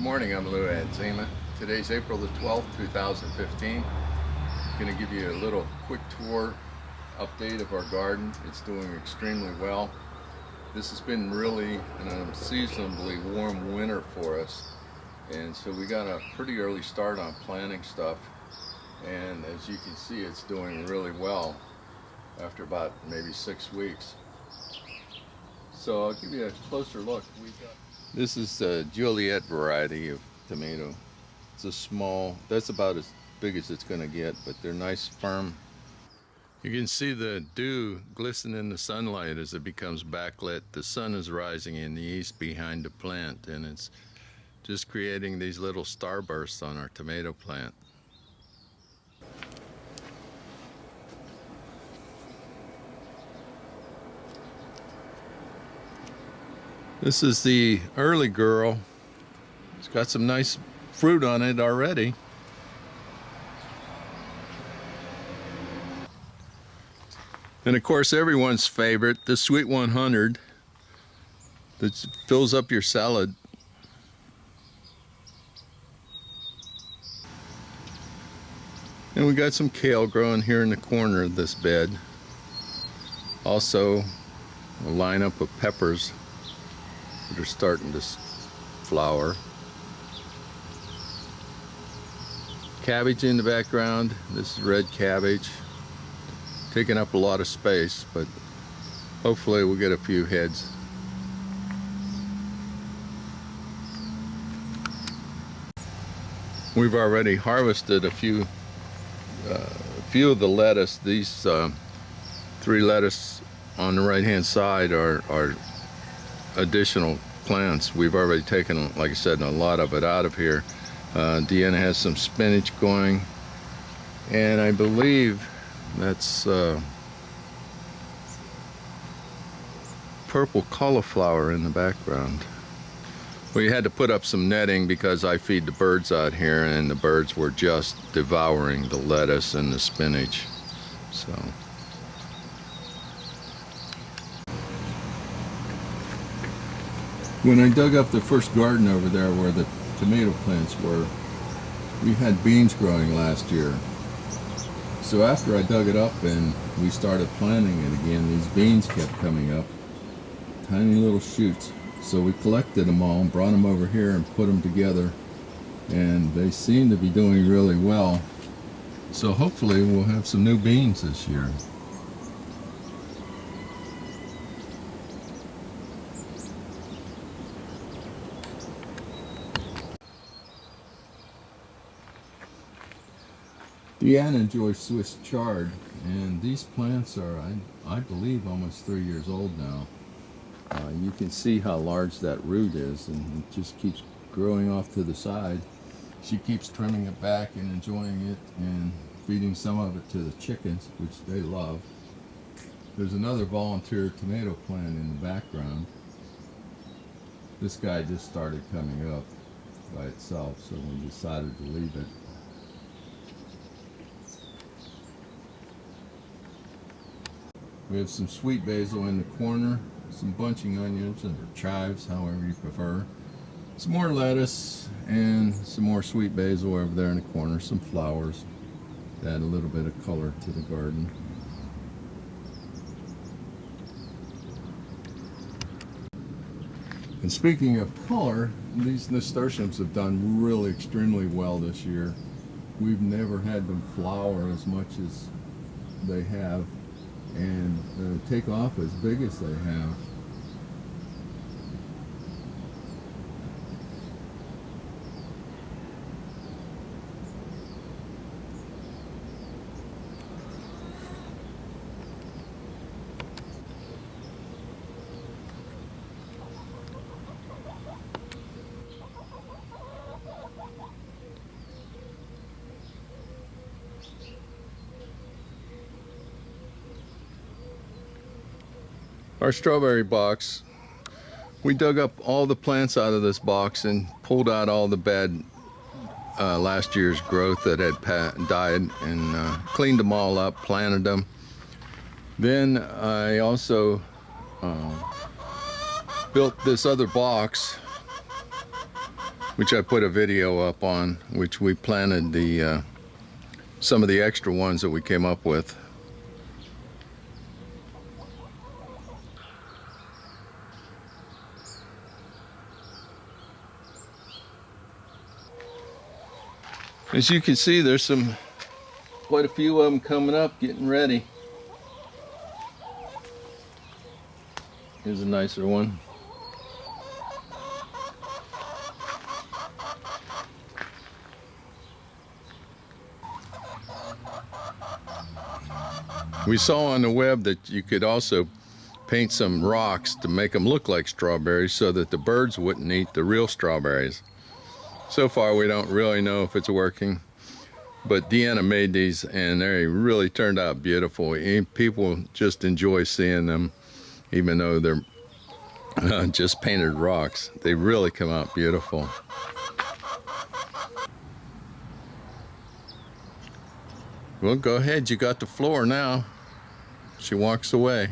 morning, I'm Lou Adzima. Today's April the 12th, 2015. I'm going to give you a little quick tour update of our garden. It's doing extremely well. This has been really an unseasonably warm winter for us, and so we got a pretty early start on planting stuff, and as you can see, it's doing really well after about maybe 6 weeks. So I'll give you a closer look. This is a Juliet variety of tomato. It's a small, that's about as big as it's going to get, but they're nice, firm. You can see the dew glisten in the sunlight as it becomes backlit. The sun is rising in the east behind the plant, and it's just creating these little starbursts on our tomato plant. This is the early girl. It's got some nice fruit on it already. And of course, everyone's favorite, the Sweet 100, that fills up your salad. And we got some kale growing here in the corner of this bed. Also, a lineup of peppers that are starting to flower. Cabbage in the background. This is red cabbage, taking up a lot of space, but hopefully we'll get a few heads. We've already harvested a few of the lettuce. These 3 lettuce on the right hand side are additional plants. We've already taken, like I said, a lot of it out of here. Deanna has some spinach going, and I believe that's purple cauliflower in the background. We had to put up some netting because I feed the birds out here, and the birds were just devouring the lettuce and the spinach. So when I dug up the first garden over there where the tomato plants were, we had beans growing last year. So after I dug it up and we started planting it again, these beans kept coming up, tiny little shoots. So we collected them all and brought them over here and put them together, and they seem to be doing really well. So hopefully we'll have some new beans this year. Deanna enjoys Swiss chard, and these plants are, I believe, almost 3 years old now. You can see how large that root is, and it just keeps growing off to the side. She keeps trimming it back and enjoying it and feeding some of it to the chickens, which they love. There's another volunteer tomato plant in the background. This guy just started coming up by itself, so we decided to leave it. We have some sweet basil in the corner, some bunching onions or chives, however you prefer. Some more lettuce and some more sweet basil over there in the corner, some flowers to add a little bit of color to the garden. And speaking of color, these nasturtiums have done really extremely well this year. We've never had them flower as much as they have and take off as big as they have. Our strawberry box, we dug up all the plants out of this box and pulled out all the bad last year's growth that had died, and cleaned them all up, planted them. Then I also built this other box which I put a video up on, which we planted the some of the extra ones that we came up with. As you can see, there's quite a few of them coming up, getting ready. Here's a nicer one. We saw on the web that you could also paint some rocks to make them look like strawberries so that the birds wouldn't eat the real strawberries. So far we don't really know if it's working, but Deanna made these and they really turned out beautiful. People just enjoy seeing them, even though they're just painted rocks. They really come out beautiful. Well, go ahead, you got the floor now. She walks away.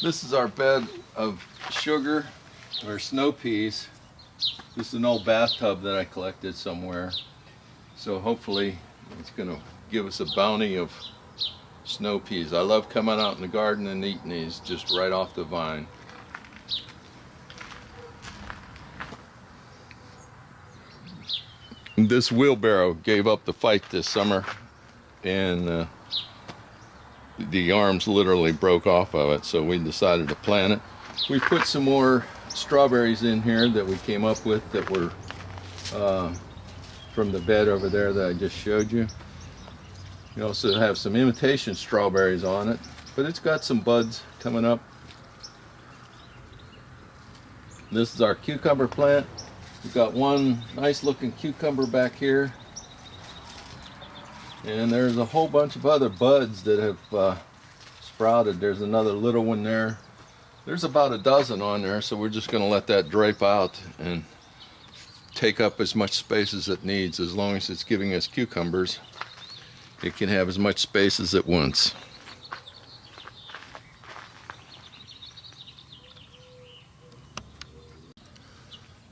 This is our bed of sugar or snow peas. This is an old bathtub that I collected somewhere. So hopefully it's going to give us a bounty of snow peas. I love coming out in the garden and eating these just right off the vine. This wheelbarrow gave up the fight this summer, and the arms literally broke off of it, so we decided to plant it. We put some more strawberries in here that we came up with that were from the bed over there that I just showed you. We also have some imitation strawberries on it, but it's got some buds coming up. This is our cucumber plant. We've got one nice looking cucumber back here. And there's a whole bunch of other buds that have sprouted. There's another little one there. There's about a dozen on there, so we're just going to let that drape out and take up as much space as it needs. As long as it's giving us cucumbers, it can have as much space as it wants.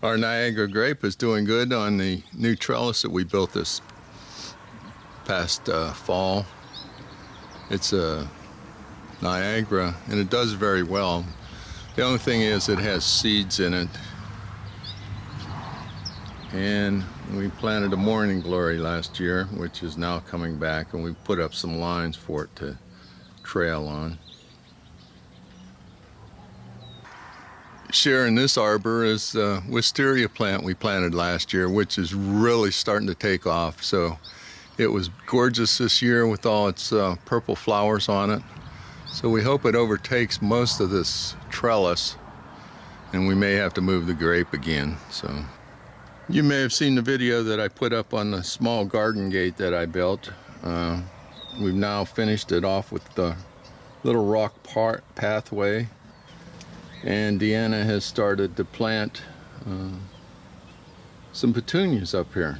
Our Niagara Grape is doing good on the new trellis that we built this past fall. It's a Niagara and it does very well. The only thing is it has seeds in it, and we planted a morning glory last year, which is now coming back, and we put up some lines for it to trail on. Sharing this arbor is a wisteria plant we planted last year, which is really starting to take off. So it was gorgeous this year with all its purple flowers on it. So we hope it overtakes most of this trellis, and we may have to move the grape again. So you may have seen the video that I put up on the small garden gate that I built. We've now finished it off with the little rock pathway, and Deanna has started to plant some petunias up here.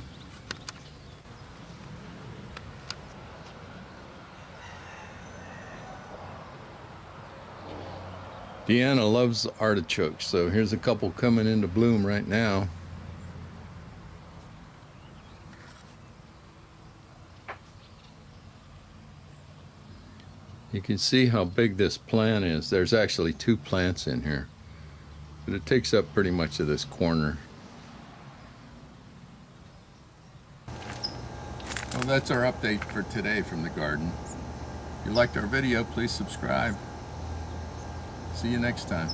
Deanna loves artichokes, so here's a couple coming into bloom right now. You can see how big this plant is. There's actually 2 plants in here, but it takes up pretty much of this corner. Well, that's our update for today from the garden. If you liked our video, please subscribe. See you next time.